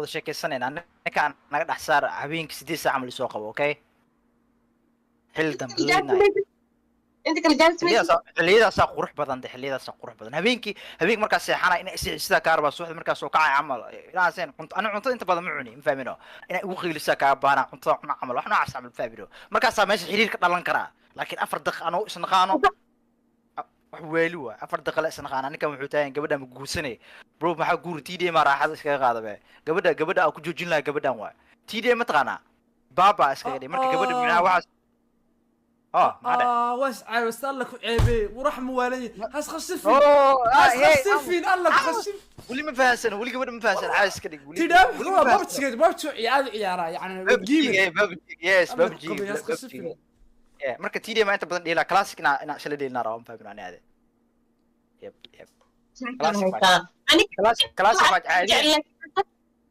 wada sheekaysanayna ninkaan naga dhex saar habeenkii 8 saac camal soo qabo okay xil dambe انت كل جالس xilliyadaasa qurux badan xilliyadaasa qurux badan habeenkii markaa seexana in sida kaarba suuxda markaa soo kacay camal inaaseen cunto inta badan ma cuni ma fahmino in ugu qiilisa ka baana cunto cuna camal wax noocaas camal fahmino markaas meesha xiriir ka dhalan karaa laakiin 4 daqiiqo anoo isnaqaano wax weeli waa 4 daqiiqo isnaqaano ninkan wuxuu taagan gabadha ma guursanay bro maxaa guur TD ma raaxada iskaga qaadabe gabadha aan ku joojin lahaa gabadhan waa TD ma taqaana baba iskaga dhig marka gabadha minaa waxa واسعى لك عيبي وراح موالي هاس خشفين خشفين الله خشف ولي ما فاهسن ولي قبل ما فاهسن عايز كذا ولي تدام هو بابتشي عيارة يعني ببجي يس ببجي marka TD ma inta badan dheela classic ina shalay dheelna raawam fahmin aan yep classic ma caadi